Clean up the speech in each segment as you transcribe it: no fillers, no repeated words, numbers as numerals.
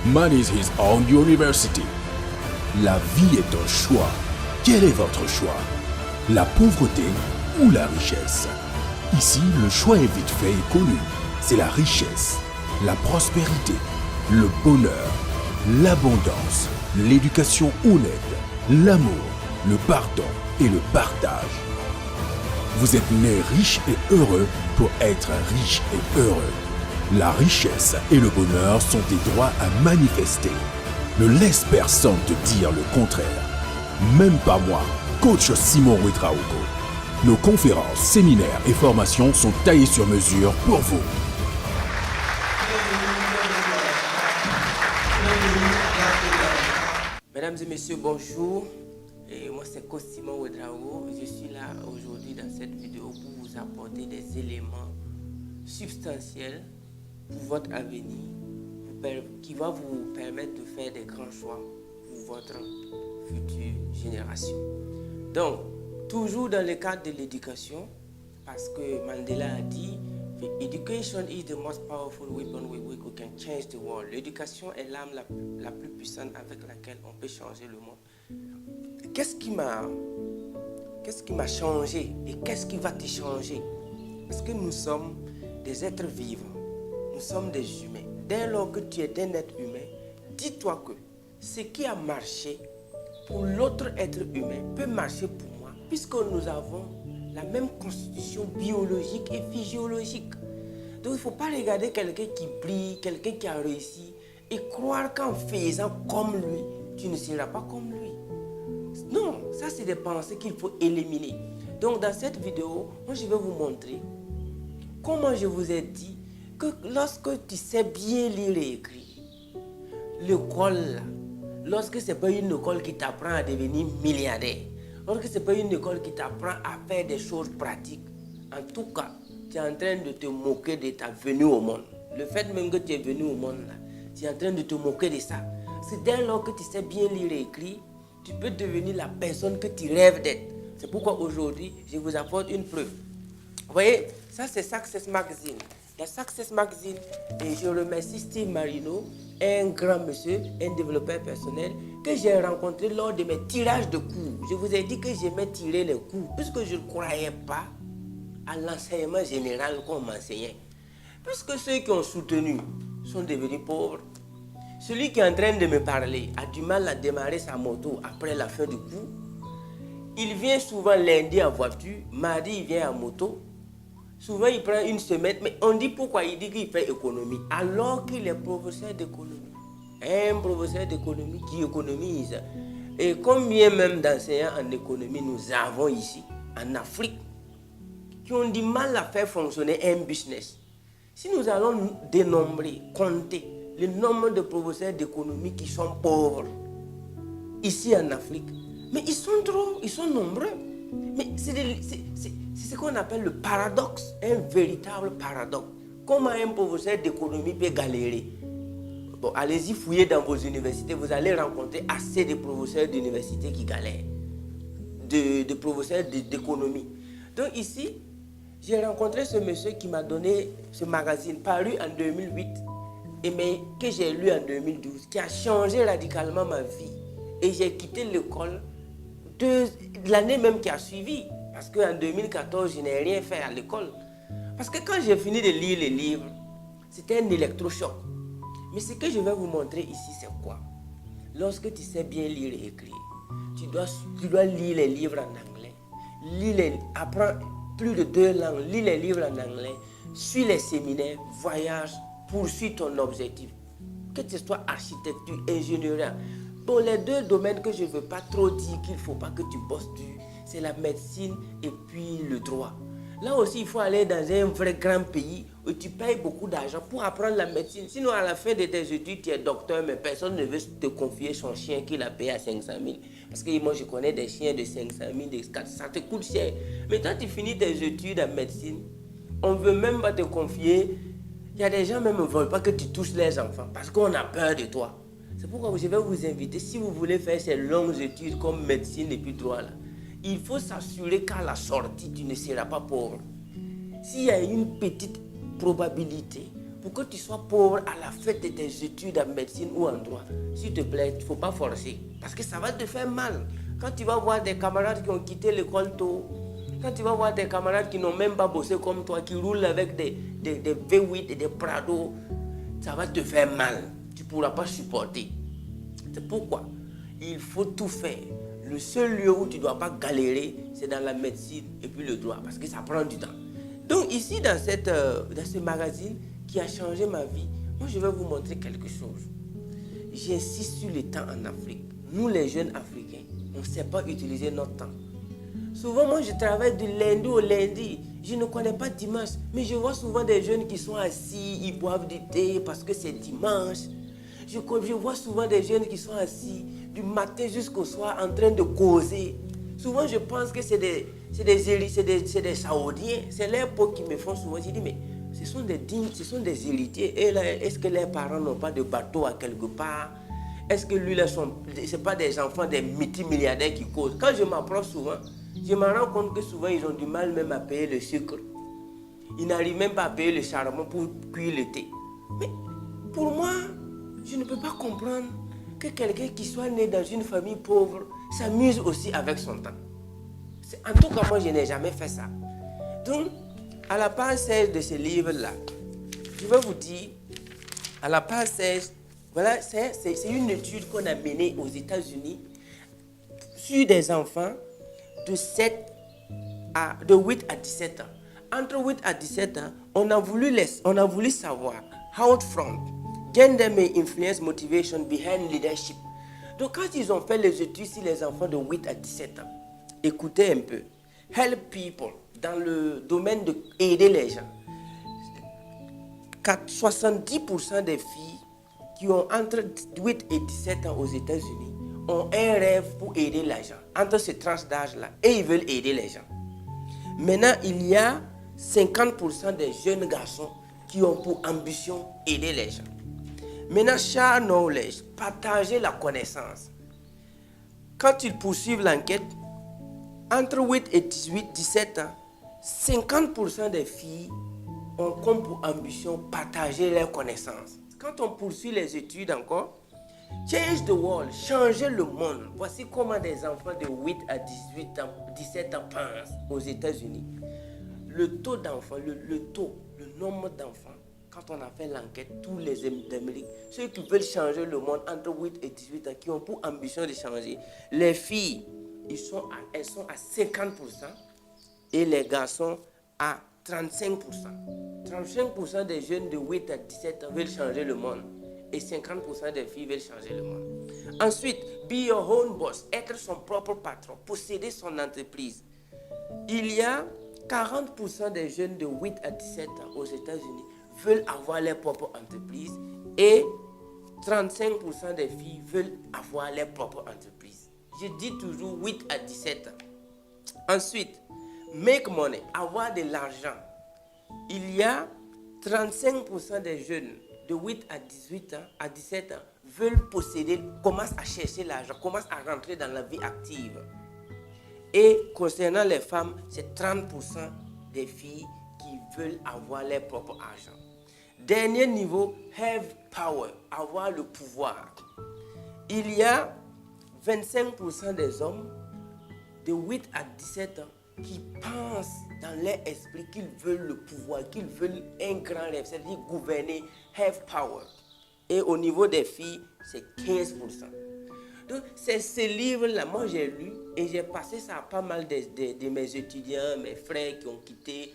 Man is his own university. La vie est un choix. Quel est votre choix? La pauvreté ou la richesse? Ici, le choix est vite fait et connu. C'est la richesse, la prospérité, le bonheur, l'abondance, l'éducation honnête, l'amour, le pardon et le partage. Vous êtes né riche et heureux pour être riche et heureux. La richesse et le bonheur sont des droits à manifester. Ne laisse personne te dire le contraire. Même pas moi, coach Simon Ouedraogo. Nos conférences, séminaires et formations sont taillées sur mesure pour vous. Mesdames et messieurs, bonjour. Et moi, c'est coach Simon Ouedraogo. Je suis là aujourd'hui dans cette vidéo pour vous apporter des éléments substantiels pour votre avenir, qui va vous permettre de faire des grands choix pour votre future génération. Donc, toujours dans le cadre de l'éducation, parce que Mandela a dit « Education is the most powerful weapon with which we can change the world ». L'éducation est l'arme la plus puissante avec laquelle on peut changer le monde. Qu'est-ce qui m'a changé et qu'est-ce qui va te changer? Parce que nous sommes des êtres vivants, nous sommes des humains. Dès lors que tu es un être humain, dis-toi que ce qui a marché pour l'autre être humain peut marcher pour moi, puisque nous avons la même constitution biologique et physiologique. Donc il ne faut pas regarder quelqu'un qui brille, quelqu'un qui a réussi, et croire qu'en faisant comme lui, tu ne seras pas comme lui. Non, ça c'est des pensées qu'il faut éliminer. Donc dans cette vidéo, moi je vais vous montrer comment je vous ai dit que lorsque tu sais bien lire et écrire, l'école, lorsque ce n'est pas une école qui t'apprend à devenir milliardaire, lorsque ce n'est pas une école qui t'apprend à faire des choses pratiques, en tout cas, tu es en train de te moquer de ta venue au monde. Le fait même que tu es venu au monde, là, tu es en train de te moquer de ça. C'est dès lors que tu sais bien lire et écrire, tu peux devenir la personne que tu rêves d'être. C'est pourquoi aujourd'hui, je vous apporte une preuve. Vous voyez, ça c'est Success Magazine. La Success Magazine, et je remercie Steve Marino, un grand monsieur, un développeur personnel, que j'ai rencontré lors de mes tirages de cours. Je vous ai dit que j'aimais tirer les cours, puisque je ne croyais pas à l'enseignement général qu'on m'enseignait. Puisque ceux qui ont soutenu sont devenus pauvres. Celui qui est en train de me parler a du mal à démarrer sa moto après la fin du cours. Il vient souvent lundi en voiture, mardi il vient en moto. Souvent il prend une semaine, mais on dit pourquoi il dit qu'il fait économie, alors qu'il est professeur d'économie. Un professeur d'économie qui économise. Et combien même d'enseignants en économie nous avons ici, en Afrique, qui ont du mal à faire fonctionner un business. Si nous allons dénombrer, compter le nombre de professeurs d'économie qui sont pauvres ici en Afrique, mais ils sont nombreux. Mais c'est ce qu'on appelle le paradoxe, un véritable paradoxe. Comment un professeur d'économie peut galérer? Bon, allez-y fouiller dans vos universités, vous allez rencontrer assez de professeurs d'université qui galèrent, de professeurs d'économie. Donc ici, j'ai rencontré ce monsieur qui m'a donné ce magazine paru en 2008, mais que j'ai lu en 2012, qui a changé radicalement ma vie. Et j'ai quitté l'école l'année même qui a suivi. Parce qu'en 2014, je n'ai rien fait à l'école. Parce que quand j'ai fini de lire les livres, c'était un électrochoc. Mais ce que je vais vous montrer ici, c'est quoi? Lorsque tu sais bien lire et écrire, tu dois lire les livres en anglais. Apprends plus de 2 langues, lis les livres en anglais, suis les séminaires, voyage, poursuis ton objectif. Que ce soit architecture, ingénierie. Bon, les 2 domaines que je ne veux pas trop dire qu'il ne faut pas que tu bosses dessus, c'est la médecine et puis le droit. Là aussi, il faut aller dans un vrai grand pays où tu payes beaucoup d'argent pour apprendre la médecine. Sinon, à la fin de tes études, tu es docteur, mais personne ne veut te confier son chien qu'il a payé à 500 000. Parce que moi, je connais des chiens de 500 000, de 400 000, ça te coûte cher. Mais quand tu finis tes études en médecine, on ne veut même pas te confier. Il y a des gens même qui ne veulent pas que tu touches les enfants parce qu'on a peur de toi. C'est pourquoi je vais vous inviter, si vous voulez faire ces longues études comme médecine et puis droit, là, il faut s'assurer qu'à la sortie, tu ne seras pas pauvre. S'il y a une petite probabilité pour que tu sois pauvre à la fin de tes études en médecine ou en droit, s'il te plaît, il ne faut pas forcer. Parce que ça va te faire mal. Quand tu vas voir des camarades qui ont quitté l'école tôt, quand tu vas voir des camarades qui n'ont même pas bossé comme toi, qui roulent avec des V8 et des Prado, ça va te faire mal. Tu ne pourras pas supporter. C'est pourquoi il faut tout faire. Le seul lieu où tu ne dois pas galérer, c'est dans la médecine et puis le droit, parce que ça prend du temps. Donc ici, dans ce magazine qui a changé ma vie, moi je vais vous montrer quelque chose. J'insiste sur le temps en Afrique. Nous les jeunes Africains, on ne sait pas utiliser notre temps. Souvent, moi je travaille du lundi au lundi. Je ne connais pas dimanche, mais je vois souvent des jeunes qui sont assis, ils boivent du thé parce que c'est dimanche. Je vois souvent des jeunes qui sont assis du matin jusqu'au soir en train de causer. Souvent, je pense que c'est des Saoudiens. C'est les peaux qui me font souvent. Je dis, mais ce sont des dignes, ce sont des héritiers. Et là, est-ce que les parents n'ont pas de bateau à quelque part? Est-ce que lui, ce pas des enfants des multimilliardaires qui causent? Quand je m'approche souvent, je me rends compte que souvent, ils ont du mal même à payer le sucre. Ils n'arrivent même pas à payer le charbon pour cuire le thé. Mais pour moi, je ne peux pas comprendre que quelqu'un qui soit né dans une famille pauvre s'amuse aussi avec son temps. En tout cas, moi, je n'ai jamais fait ça. Donc, à la page 16 de ce livre-là, je vais vous dire, à la page 16, voilà, c'est une étude qu'on a menée aux États-Unis sur des enfants de 8 à 17 ans. Entre 8 à 17 ans, on a voulu savoir how from gender may influence motivation behind leadership. Donc, quand ils ont fait les études sur les enfants de 8 à 17 ans, écoutez un peu. Help people, dans le domaine d'aider les gens. 70% des filles qui ont entre 8 et 17 ans aux États-Unis ont un rêve pour aider les gens, entre ces tranches d'âge-là, et ils veulent aider les gens. Maintenant, il y a 50% des jeunes garçons qui ont pour ambition aider les gens. Maintenant, share knowledge, partager la connaissance. Quand ils poursuivent l'enquête, entre 8 et 17 ans, 50% des filles ont comme pour ambition partager leurs connaissances. Quand on poursuit les études encore, change the world, changer le monde. Voici comment des enfants de 8 à 17 ans pensent aux États-Unis. Le taux d'enfants, le nombre d'enfants, quand on a fait l'enquête, tous les Américains, ceux qui veulent changer le monde entre 8 et 18 ans, qui ont pour ambition de changer, les filles, elles sont à 50% et les garçons à 35%. 35% des jeunes de 8 à 17 ans veulent changer le monde et 50% des filles veulent changer le monde. Ensuite, be your own boss, être son propre patron, posséder son entreprise. Il y a 40% des jeunes de 8 à 17 ans aux États-Unis veulent avoir leur propre entreprise et 35% des filles veulent avoir leur propre entreprise. Je dis toujours 8 à 17 ans. Ensuite, make money, avoir de l'argent. Il y a 35% des jeunes de 8 à 18 ans, à 17 ans, veulent posséder, commencent à chercher l'argent, commencent à rentrer dans la vie active. Et concernant les femmes, c'est 30% des filles qui veulent avoir leur propre argent. Dernier niveau, have power, avoir le pouvoir. Il y a 25% des hommes de 8 à 17 ans qui pensent dans leur esprit qu'ils veulent le pouvoir, qu'ils veulent un grand rêve, c'est-à-dire gouverner, have power. Et au niveau des filles, c'est 15%. Donc, c'est ce livre-là, moi j'ai lu et j'ai passé ça à pas mal de mes étudiants, mes frères qui ont quitté.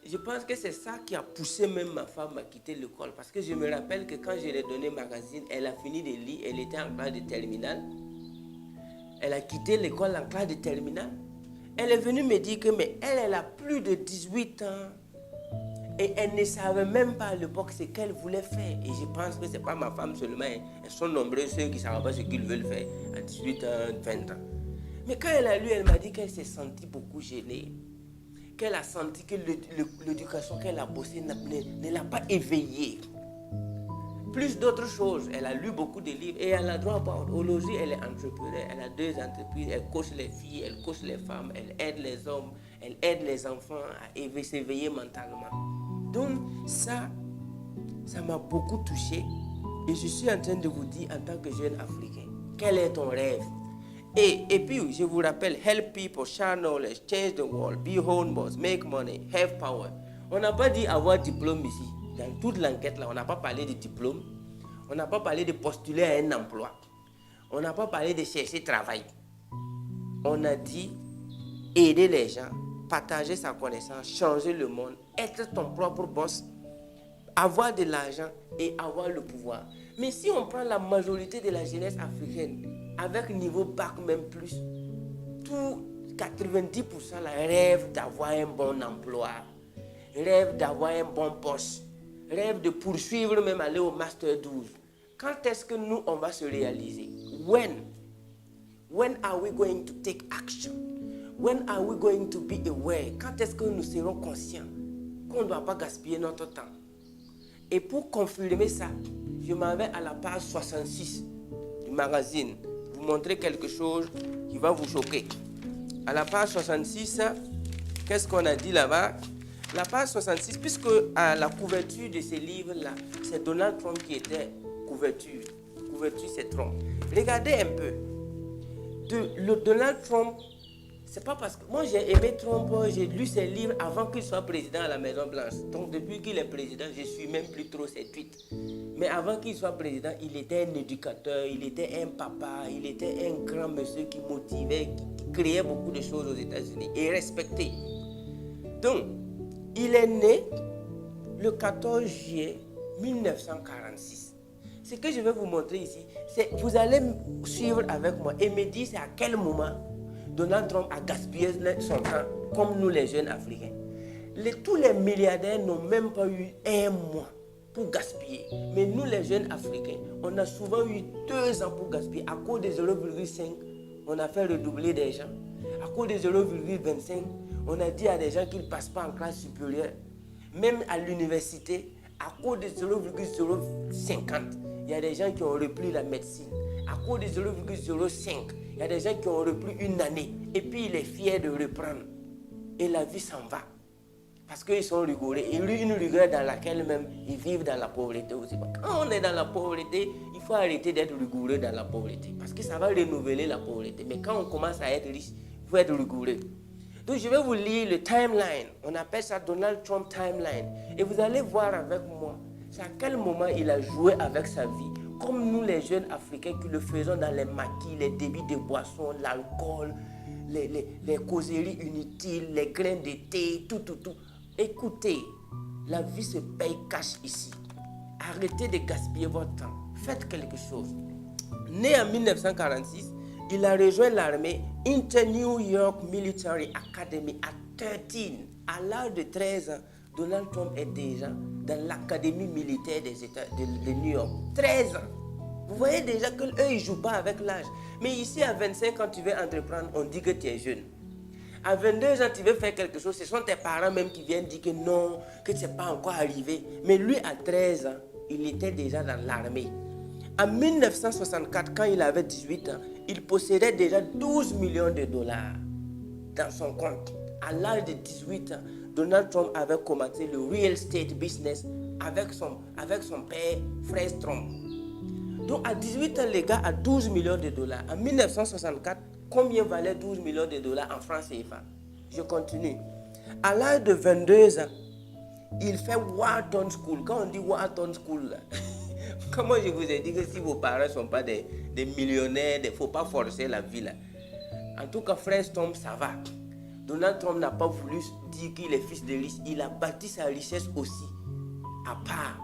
Je pense que c'est ça qui a poussé même ma femme à quitter l'école. Parce que je me rappelle que quand je lui ai donné le magazine, elle a fini de lire, elle était en classe de terminale. Elle a quitté l'école en classe de terminale. Elle est venue me dire que mais elle a plus de 18 ans. Et elle ne savait même pas à l'époque ce qu'elle voulait faire. Et je pense que ce n'est pas ma femme seulement. Elles sont nombreux ceux qui ne savent pas ce qu'ils veulent faire à 18 ans, 20 ans. Mais quand elle a lu, elle m'a dit qu'elle s'est sentie beaucoup gênée. Qu'elle a senti que l'éducation qu'elle a bossée ne l'a pas éveillée. Plus d'autres choses. Elle a lu beaucoup de livres et elle a droit à aujourd'hui, elle est entrepreneur. Elle a 2 entreprises. Elle coach les filles, elle coach les femmes, elle aide les hommes, elle aide les enfants à s'éveiller mentalement. Donc ça, ça m'a beaucoup touché. Et je suis en train de vous dire en tant que jeune Africain, quel est ton rêve? Et puis, je vous rappelle, help people, share knowledge, change the world, be home boss, make money, have power. On n'a pas dit avoir diplôme ici. Dans toute l'enquête, là, on n'a pas parlé de diplôme. On n'a pas parlé de postuler à un emploi. On n'a pas parlé de chercher travail. On a dit aider les gens, partager sa connaissance, changer le monde, être ton propre boss, avoir de l'argent et avoir le pouvoir. Mais si on prend la majorité de la jeunesse africaine, avec niveau bac même plus, tout 90% là, rêve d'avoir un bon emploi, rêve d'avoir un bon poste, rêve de poursuivre même aller au master 12. Quand est-ce que nous on va se réaliser? When are we going to take action? When are we going to be aware? Quand est-ce que nous serons conscients qu'on ne doit pas gaspiller notre temps? Et pour confirmer ça, je m'en vais à la page 66 du magazine. Vous montrer quelque chose qui va vous choquer. À la page 66, qu'est-ce qu'on a dit là-bas? La page 66, puisque à la couverture de ces livres-là, c'est Donald Trump qui était couverture. Couverture, c'est Trump. Regardez un peu. Le Donald Trump, c'est pas parce que moi j'ai aimé Trump, j'ai lu ses livres avant qu'il soit président à la Maison Blanche. Donc depuis qu'il est président, je suis même plus trop ses tweets. Mais avant qu'il soit président, il était un éducateur, il était un papa, il était un grand monsieur qui motivait, qui créait beaucoup de choses aux États-Unis et respecté. Donc, il est né le 14 juillet 1946. Ce que je vais vous montrer ici, c'est vous allez suivre avec moi et me dire c'est à quel moment Donald Trump a gaspillé son temps comme nous les jeunes Africains. Tous les milliardaires n'ont même pas eu un mois pour gaspiller. Mais nous les jeunes Africains, on a souvent eu 2 ans pour gaspiller. À cause de 0,5, on a fait redoubler des gens. À cause de 0,25, on a dit à des gens qu'ils ne passent pas en classe supérieure. Même à l'université, à cause de 0,050, il y a des gens qui ont repris la médecine. À cause de 0,05, il y a des gens qui ont repris une année. Et puis il est fier de reprendre. Et la vie s'en va. Parce qu'ils sont rigoureux. Et lui, une rigueur dans laquelle même ils vivent dans la pauvreté aussi. Quand on est dans la pauvreté, il faut arrêter d'être rigoureux dans la pauvreté. Parce que ça va renouveler la pauvreté. Mais quand on commence à être riche, il faut être rigoureux. Donc je vais vous lire le timeline. On appelle ça Donald Trump timeline. Et vous allez voir avec moi, c'est à quel moment il a joué avec sa vie. Comme nous les jeunes Africains qui le faisons dans les maquis, les débits de boissons, l'alcool, les causeries inutiles, les grains de thé, tout. Écoutez, la vie se paye cash ici. Arrêtez de gaspiller votre temps. Faites quelque chose. Né en 1946, il a rejoint l'armée Inter New York Military Academy à 13. À l'âge de 13 ans, Donald Trump est déjà dans l'académie militaire des États de New York. 13 ans. Vous voyez déjà qu'eux, ils ne jouent pas avec l'âge. Mais ici, à 25 ans, tu veux entreprendre, on dit que tu es jeune. À 22 ans, tu veux faire quelque chose, ce sont tes parents même qui viennent dire que non, que ce n'est pas encore arrivé. Mais lui, à 13 ans, il était déjà dans l'armée. En 1964, quand il avait 18 ans, il possédait déjà 12 millions de dollars dans son compte. À l'âge de 18 ans, Donald Trump avait commencé le real estate business avec son père, Fred Trump. Donc à 18 ans, les gars a 12 millions de dollars. En 1964, combien valait 12 millions de dollars en francs CFA? Je continue. À l'âge de 22 ans, il fait Wharton School. Quand on dit Wharton School, là, comment je vous ai dit que si vos parents ne sont pas des millionnaires, il ne faut pas forcer la vie là. En tout cas, Fred Trump, ça va. Donald Trump n'a pas voulu dire qu'il est fils de riche. Il a bâti sa richesse aussi, à part.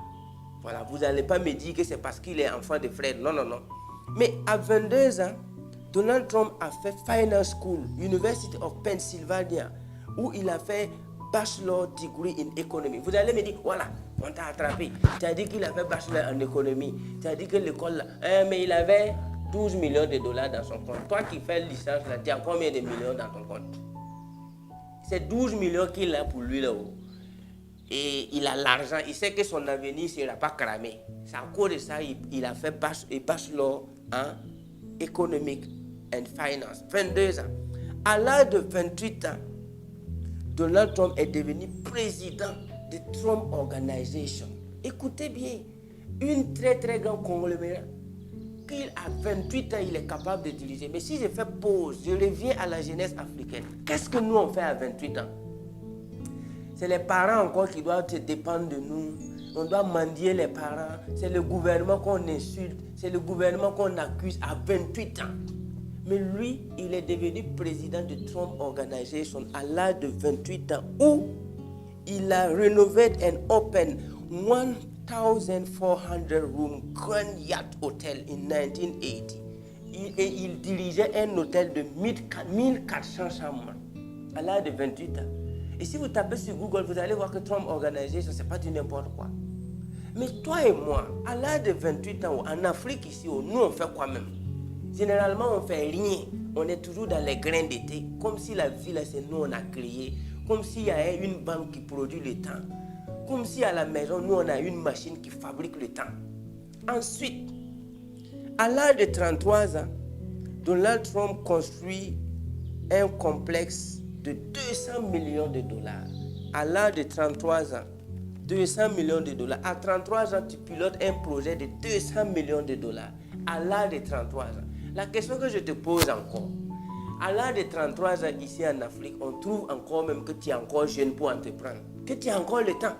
Voilà, vous n'allez pas me dire que c'est parce qu'il est enfant de Fred. Non. Mais à 22 ans, Donald Trump a fait Finance School, University of Pennsylvania, où il a fait Bachelor Degree in Economy. Vous allez me dire, voilà, on t'a attrapé. Tu as dit qu'il avait Bachelor en économie. Tu as dit que l'école, là, mais il avait 12 millions de dollars dans son compte. Toi qui fais licence, là, tu as combien de millions dans ton compte? C'est 12 millions qu'il a pour lui là-haut. Et il a l'argent, il sait que son avenir ne sera pas cramé. C'est à cause de ça il a fait Bachelor en Economic and Finance. 22 ans. À l'âge de 28 ans, Donald Trump est devenu président de Trump Organization. Écoutez bien, une très très grande conglomérat qu'il à 28 ans, il est capable de diriger. Mais si je fais pause, je reviens à la jeunesse africaine. Qu'est-ce que nous on fait à 28 ans? C'est les parents encore qui doivent se dépendre de nous. On doit mendier les parents. C'est le gouvernement qu'on insulte. C'est le gouvernement qu'on accuse à 28 ans. Mais lui, il est devenu président de Trump Organization à l'âge de 28 ans où il a rénové and opened 1,400 room Grand Yacht Hotel in 1980. Et il dirigeait un hôtel de 1400 chambres à l'âge de 28 ans. Et si vous tapez sur Google, vous allez voir que Trump Organization, ce n'est pas du n'importe quoi. Mais toi et moi, à l'âge de 28 ans, en Afrique ici, nous on fait quoi même? Généralement, on ne fait rien. On est toujours dans les grains d'été, comme si la vie, là, c'est nous on a créé. Comme s'il y a une banque qui produit le temps. Comme si à la maison, nous on a une machine qui fabrique le temps. Ensuite, à l'âge de 33 ans, Donald Trump construit un complexe de 200 millions de dollars. À l'âge de 33 ans, 200 millions de dollars. À 33 ans, tu pilotes un projet de 200 millions de dollars. À l'âge de 33 ans. La question que je te pose encore, à l'âge de 33 ans ici en Afrique, on trouve encore même que tu es encore jeune pour entreprendre. Que tu as encore le temps.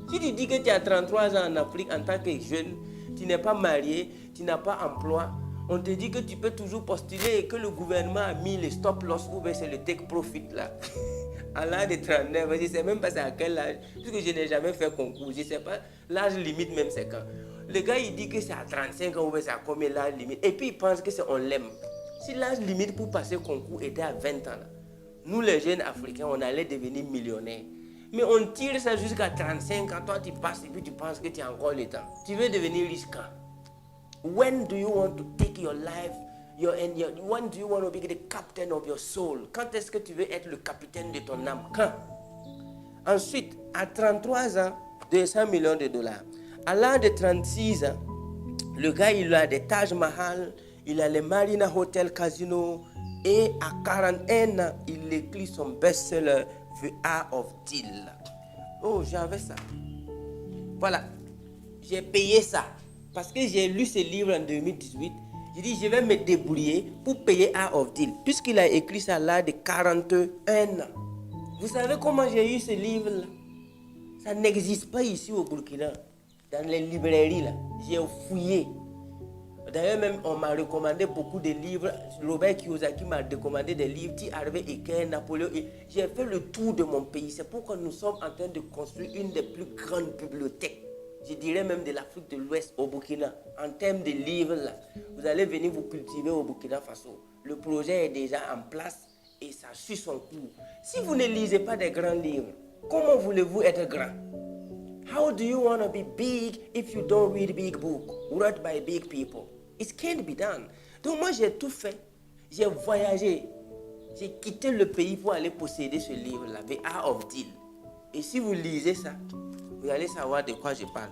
Si tu dis que tu as 33 ans en Afrique en tant que jeune, tu n'es pas marié, tu n'as pas emploi, on te dit que tu peux toujours postuler et que le gouvernement a mis le stop loss ou bien c'est le take profit là. À l'âge de 39, je ne sais même pas c'est à quel âge, puisque je n'ai jamais fait concours, je ne sais pas l'âge limite même c'est quand. Le gars il dit que c'est à 35 ans ou bien c'est à combien l'âge limite et puis il pense que c'est on l'aime. Si l'âge limite pour passer concours était à 20 ans, là, nous les jeunes Africains on allait devenir millionnaires. Mais on tire ça jusqu'à 35 ans, toi tu passes et puis tu penses que tu as encore le temps. Tu veux devenir riche quand? When do you want to take your life? When do you want to be the captain of your soul? Quand est-ce que tu veux être le capitaine de ton âme? Quand? Ensuite, à 33 ans, 200 millions de dollars. À l'âge de 36 ans, le gars, il a des Taj Mahal, il a les Marina Hotel Casino, et à 41 ans, il écrit son best-seller, The Art of Deal. Oh, j'avais ça. Voilà. J'ai payé ça. Parce que j'ai lu ce livre en 2018. J'ai dit, je vais me débrouiller pour payer Art of Deal. Puisqu'il a écrit ça à l'âge de 41 ans. Vous savez comment j'ai eu ce livre-là? Ça n'existe pas ici au Burkina. Dans les librairies, là. J'ai fouillé. D'ailleurs, même, on m'a recommandé beaucoup de livres. Robert Kiyosaki m'a recommandé des livres. T. Harvey Eker, Napoléon. J'ai fait le tour de mon pays. C'est pourquoi nous sommes en train de construire une des plus grandes bibliothèques. Je dirais même de l'Afrique de l'Ouest au Burkina. En termes de livres, là, vous allez venir vous cultiver au Burkina Faso. Le projet est déjà en place et ça suit son cours. Si vous ne lisez pas des grands livres, comment voulez-vous être grand? How do you want to be big if you don't read big books written by big people? It can't be done. Donc moi j'ai tout fait. J'ai voyagé. J'ai quitté le pays pour aller posséder ce livre-là, The Art of Deal. Et si vous lisez ça, vous allez savoir de quoi je parle.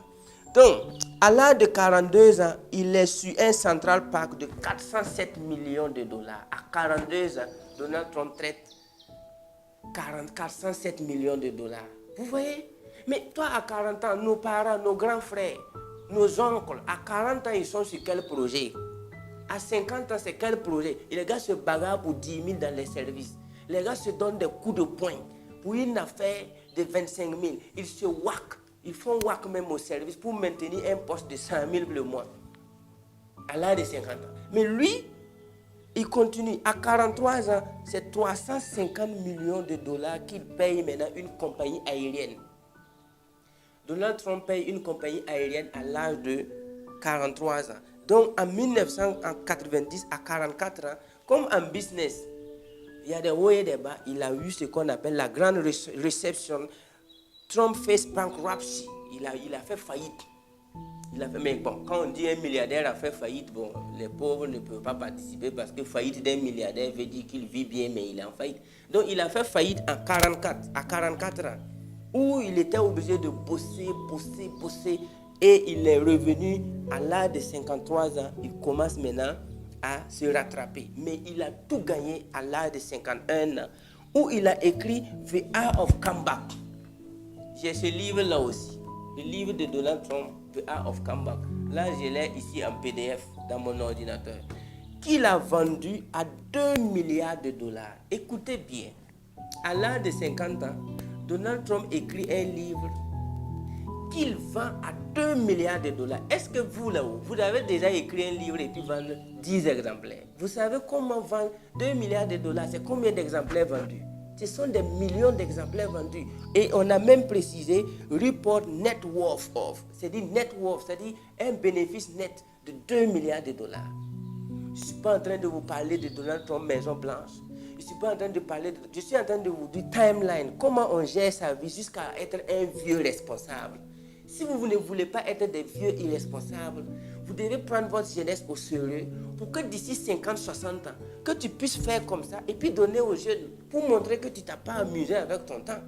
Donc, à l'âge de 42 ans, il est sur un Central Park de 407 millions de dollars. À 42 ans, Donald Trump traite 407 millions de dollars. Vous voyez? Mais toi, à 40 ans, nos parents, nos grands frères, nos oncles, à 40 ans, ils sont sur quel projet? À 50 ans, c'est quel projet? Et les gars se bagarrent pour 10 000 dans les services. Les gars se donnent des coups de poing. Pour une affaire de 25 000, ils se whack. Ils font whack même au service pour maintenir un poste de 100 000 le mois. À l'âge de 50 ans. Mais lui, il continue. À 43 ans, c'est 350 millions de dollars qu'il paye maintenant une compagnie aérienne. Donald Trump paye une compagnie aérienne à l'âge de 43 ans. Donc en 1990 à 44 ans, comme en business, il y a des hauts et des bas. Il a eu ce qu'on appelle la grande réception. Trump face bankruptcy. Il a fait faillite. Mais bon, quand on dit un milliardaire a fait faillite, bon, les pauvres ne peuvent pas participer parce que faillite d'un milliardaire veut dire qu'il vit bien, mais il est en faillite. Donc il a fait faillite à 44 ans, où il était obligé de bosser. Et il est revenu à l'âge de 53 ans. Il commence maintenant à se rattraper. Mais il a tout gagné à l'âge de 51 ans, où il a écrit The Art of Comeback. J'ai ce livre-là aussi. le livre de Donald Trump, The Art of Comeback. Là, je l'ai ici en PDF dans mon ordinateur. Qu'il a vendu à 2 milliards de dollars. Écoutez bien, à l'âge de 50 ans, Donald Trump écrit un livre qu'il vend à 2 milliards de dollars. Est-ce que vous, là-haut, vous avez déjà écrit un livre et puis vendre 10 exemplaires? Vous savez comment vendre 2 milliards de dollars? C'est combien d'exemplaires vendus? Ce sont des millions d'exemplaires vendus. Et on a même précisé report net worth of. C'est-à-dire net worth, c'est-à-dire un bénéfice net de 2 milliards de dollars. Je ne suis pas en train de vous parler de Donald Trump Maison Blanche. Je suis pas en train de parler, je suis en train de vous dire timeline, comment on gère sa vie jusqu'à être un vieux responsable. Si vous ne voulez pas être des vieux irresponsables, vous devez prendre votre jeunesse au sérieux pour que d'ici 50, 60 ans, que tu puisses faire comme ça et puis donner aux jeunes pour montrer que tu ne t'as pas amusé avec ton temps.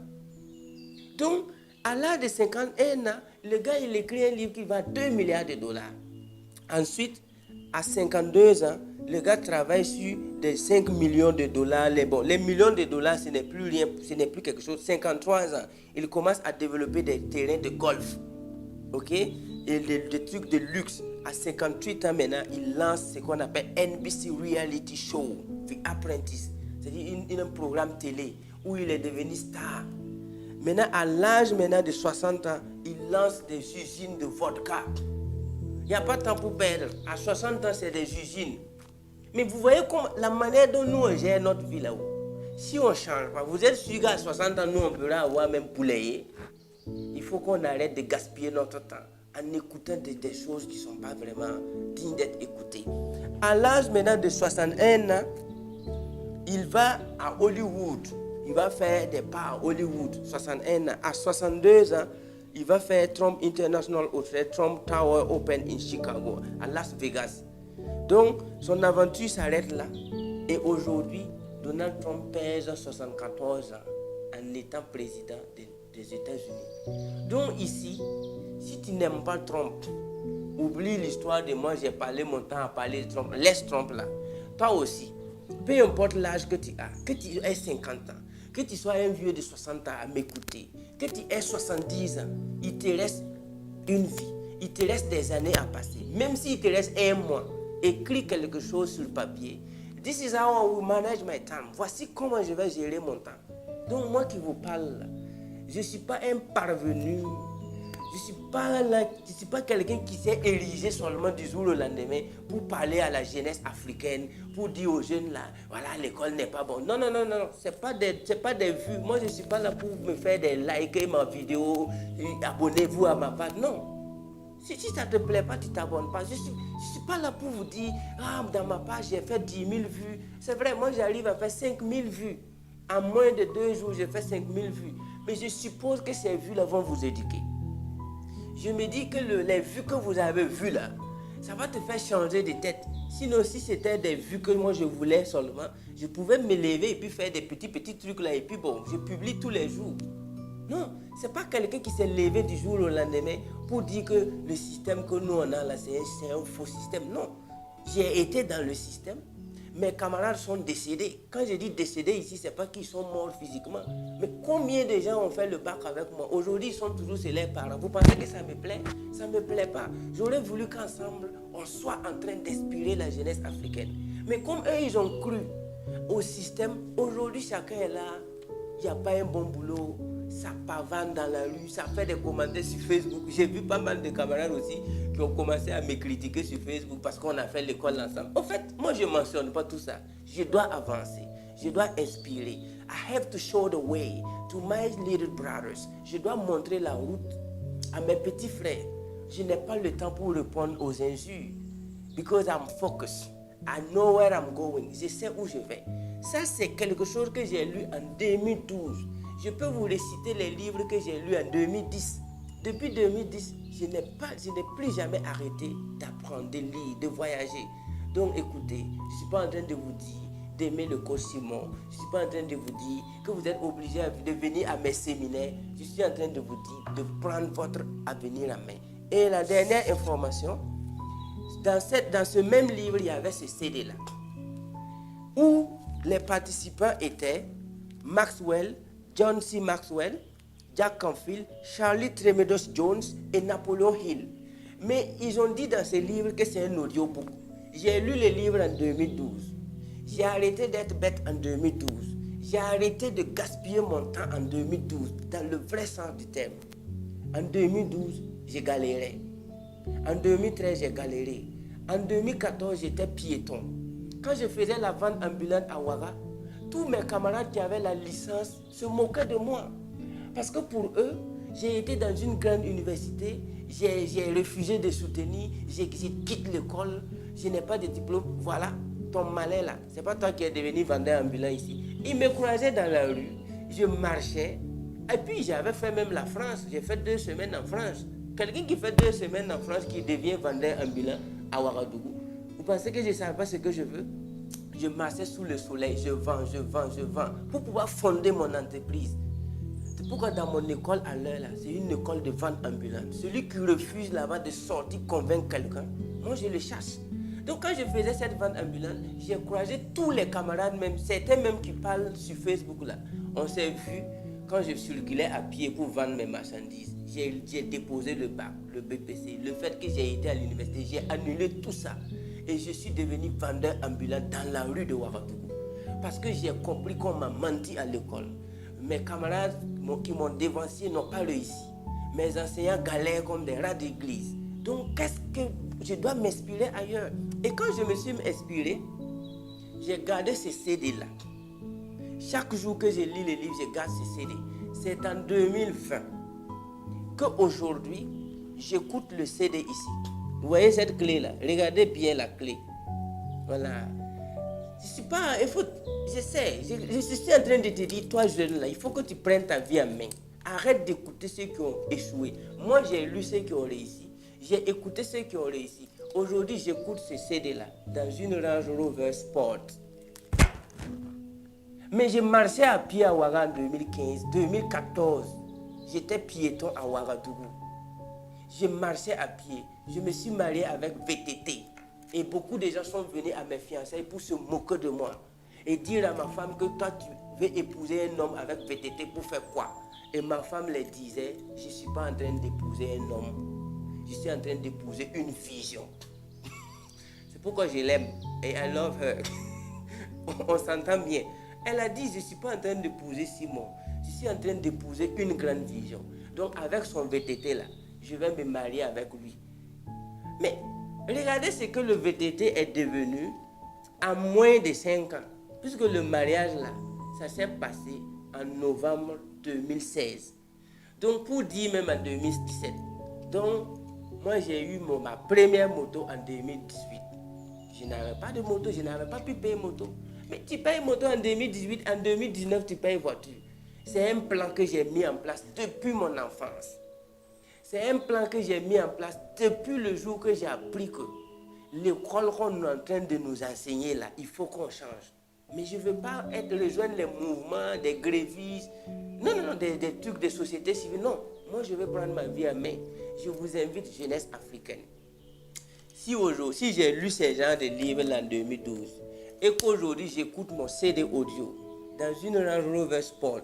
Donc, à l'âge de 51 ans, le gars, il écrit un livre qui vend 2 milliards de dollars. Ensuite, à 52 ans, le gars travaille sur des 5 millions de dollars. Les millions de dollars, ce n'est plus rien, ce n'est plus quelque chose. 53 ans, il commence à développer des terrains de golf. Ok? Et des trucs de luxe. À 58 ans maintenant, il lance ce qu'on appelle NBC Reality Show, The Apprentice. C'est-à-dire un programme télé où il est devenu star. Maintenant, à l'âge de 60 ans, il lance des usines de vodka. Il n'y a pas de temps pour perdre. À 60 ans, c'est des usines. Mais vous voyez comment, la manière dont nous on gère notre vie là-haut. Si on ne change pas, vous êtes sûr qu'à 60 ans, nous on pourra avoir même poulet. Il faut qu'on arrête de gaspiller notre temps en écoutant des choses qui ne sont pas vraiment dignes d'être écoutées. À l'âge maintenant de 61 ans, il va à Hollywood. Il va faire des pas à Hollywood, 61 ans. À 62 ans, il va faire Trump International Hotel, Trump Tower Open in Chicago, à Las Vegas. Donc, son aventure s'arrête là. Et aujourd'hui, Donald Trump pèse 74 ans en étant président des États-Unis. Donc ici, si tu n'aimes pas Trump, oublie l'histoire de moi, j'ai parlé mon temps à parler de Trump. Laisse Trump là. Toi aussi, peu importe l'âge que tu as, que tu aies 50 ans, que tu sois un vieux de 60 ans à m'écouter, que tu aies 70 ans, il te reste une vie, il te reste des années à passer. Même s'il te reste un mois, écris quelque chose sur le papier. This is how I will manage my time. Voici comment je vais gérer mon temps. Donc moi qui vous parle là, je ne suis pas un parvenu. Je ne suis pas quelqu'un qui s'est érigé seulement du jour au lendemain pour parler à la jeunesse africaine, pour dire aux jeunes là, voilà, l'école n'est pas bonne. Non, ce n'est pas des vues. Moi, je ne suis pas là pour me faire des likes ma vidéo, abonnez-vous à ma page. Non. Si ça ne te plaît pas, tu ne t'abonnes pas. Je ne suis pas là pour vous dire, dans ma page, j'ai fait 10 000 vues. C'est vrai, moi, j'arrive à faire 5 000 vues. En moins de 2 jours, j'ai fait 5 000 vues. Mais je suppose que ces vues-là vont vous éduquer. Je me dis que les vues que vous avez vues là, ça va te faire changer de tête. Sinon, si c'était des vues que moi je voulais seulement, je pouvais me lever et puis faire des petits trucs là et puis bon, je publie tous les jours. Non, c'est pas quelqu'un qui s'est levé du jour au lendemain pour dire que le système que nous on a là, c'est un faux système. Non, j'ai été dans le système. Mes camarades sont décédés. Quand je dis décédés ici, ce n'est pas qu'ils sont morts physiquement. Mais combien de gens ont fait le bac avec moi? Aujourd'hui, ils sont toujours chez leurs parents. Vous pensez que ça me plaît? Ça ne me plaît pas. J'aurais voulu qu'ensemble, on soit en train d'inspirer la jeunesse africaine. Mais comme eux, ils ont cru au système, aujourd'hui, chacun est là. Il n'y a pas un bon boulot. Ça pavane dans la rue, ça fait des commentaires sur Facebook. J'ai vu pas mal de camarades aussi qui ont commencé à me critiquer sur Facebook parce qu'on a fait l'école ensemble. En fait, moi je ne mentionne pas tout ça. Je dois avancer, je dois inspirer. I have to show the way to my little brothers. Je dois montrer la route à mes petits frères. Je n'ai pas le temps pour répondre aux injures. Because I'm focused. I know where I'm going. Je sais où je vais. Ça, c'est quelque chose que j'ai lu en 2012. Je peux vous réciter les livres que j'ai lus en 2010. Depuis 2010, je n'ai plus jamais arrêté d'apprendre, de lire, de voyager. Donc écoutez, je ne suis pas en train de vous dire d'aimer le coach Simon. Je ne suis pas en train de vous dire que vous êtes obligé de venir à mes séminaires. Je suis en train de vous dire de prendre votre avenir en main. Et la dernière information, dans ce même livre, il y avait ce CD-là, où les participants étaient Maxwell, John C. Maxwell, Jack Canfield, Charlie Tremados Jones et Napoleon Hill. Mais ils ont dit dans ces livres que c'est un audiobook. J'ai lu les livres en 2012. J'ai arrêté d'être bête en 2012. J'ai arrêté de gaspiller mon temps en 2012, dans le vrai sens du terme. En 2012, j'ai galéré. En 2013, j'ai galéré. En 2014, j'étais piéton. Quand je faisais la vente ambulante à Ouaga, tous mes camarades qui avaient la licence se moquaient de moi. Parce que pour eux, j'ai été dans une grande université, j'ai refusé de soutenir, j'ai quitté l'école, je n'ai pas de diplôme. Voilà, ton malin là, c'est pas toi qui es devenu vendeur ambulant ici. Ils me croisaient dans la rue, je marchais, et puis j'avais fait même la France, j'ai fait 2 semaines en France. Quelqu'un qui fait 2 semaines en France qui devient vendeur ambulant à Ouagadougou, vous pensez que je ne savais pas ce que je veux? Je marchais sous le soleil, je vends, pour pouvoir fonder mon entreprise. C'est pourquoi dans mon école à l'heure, c'est une école de vente ambulante. Celui qui refuse là-bas de sortir convaincre quelqu'un, moi je le chasse. Donc quand je faisais cette vente ambulante, j'ai croisé tous les camarades, même certains même qui parlent sur Facebook là. On s'est vu quand je circulais à pied pour vendre mes marchandises. J'ai déposé le bac, le BPC, le fait que j'ai été à l'université, j'ai annulé tout ça. Et je suis devenu vendeur ambulant dans la rue de Ouagadougou. Parce que j'ai compris qu'on m'a menti à l'école. Mes camarades qui m'ont dévancé n'ont pas réussi. Mes enseignants galèrent comme des rats d'église. Donc, qu'est-ce que je dois m'inspirer ailleurs? Et quand je me suis inspiré, j'ai gardé ces CD-là. Chaque jour que je lis les livres, je garde ces CD. C'est en 2020 qu'aujourd'hui, j'écoute le CD ici. Vous voyez cette clé-là? Regardez bien la clé. Voilà. Je suis pas... Il faut... Je sais. Je suis en train de te dire, toi jeune là, il faut que tu prennes ta vie en main. Arrête d'écouter ceux qui ont échoué. Moi, j'ai lu ceux qui ont réussi. J'ai écouté ceux qui ont réussi. Aujourd'hui, j'écoute ce CD-là dans une Range Rover Sport. Mais j'ai marché à pied à Ouaga en 2015, 2014. J'étais piéton à Ouagadougou. Je marchais à pied. Je me suis marié avec VTT. Et beaucoup de gens sont venus à mes fiançailles pour se moquer de moi. Et dire à ma femme que toi, tu veux épouser un homme avec VTT pour faire quoi? Et ma femme leur disait, je ne suis pas en train d'épouser un homme. Je suis en train d'épouser une vision. C'est pourquoi je l'aime. Et I love her. On s'entend bien. Elle a dit, je ne suis pas en train d'épouser Simon. Je suis en train d'épouser une grande vision. Donc avec son VTT là, je vais me marier avec lui. Mais regardez ce que le VTT est devenu en moins de 5 ans. Puisque le mariage là, ça s'est passé en novembre 2016. Donc pour dire même en 2017. Donc moi j'ai eu ma première moto en 2018. Je n'avais pas de moto, je n'avais pas pu payer moto. Mais tu payes moto en 2018, en 2019 tu payes voiture. C'est un plan que j'ai mis en place depuis mon enfance. C'est un plan que j'ai mis en place depuis le jour que j'ai appris que l'école qu'on est en train de nous enseigner là, il faut qu'on change. Mais je ne veux pas rejoindre les mouvements, des grévistes, non, des trucs de société civile, non. Moi, je vais prendre ma vie en main. Je vous invite, jeunesse africaine. Si aujourd'hui, si j'ai lu ces genres de livres en 2012 et qu'aujourd'hui j'écoute mon CD audio dans une Range Rover Sport,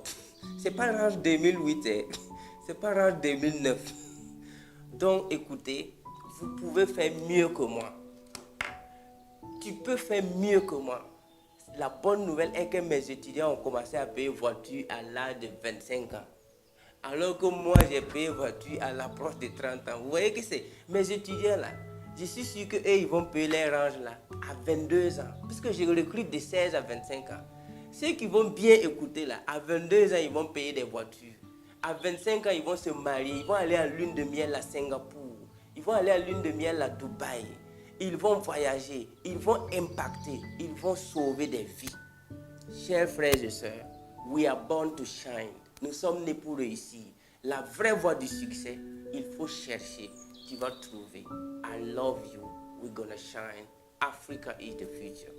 c'est pas Range 2008, c'est pas Range 2009. Donc écoutez, vous pouvez faire mieux que moi. Tu peux faire mieux que moi. La bonne nouvelle est que mes étudiants ont commencé à payer voiture à l'âge de 25 ans. Alors que moi, j'ai payé voiture à l'approche de 30 ans. Vous voyez que c'est mes étudiants là. Je suis sûr qu'eux, ils vont payer les ranges là à 22 ans. Puisque je recrute de 16 à 25 ans. Ceux qui vont bien écouter là, à 22 ans, ils vont payer des voitures. À 25 ans, ils vont se marier. Ils vont aller en lune de miel à Singapour. Ils vont aller en lune de miel à Dubaï. Ils vont voyager. Ils vont impacter. Ils vont sauver des vies. Chers frères et sœurs, we are born to shine. Nous sommes nés pour réussir. La vraie voie du succès, il faut chercher. Tu vas trouver. I love you. We're gonna shine. Africa is the future.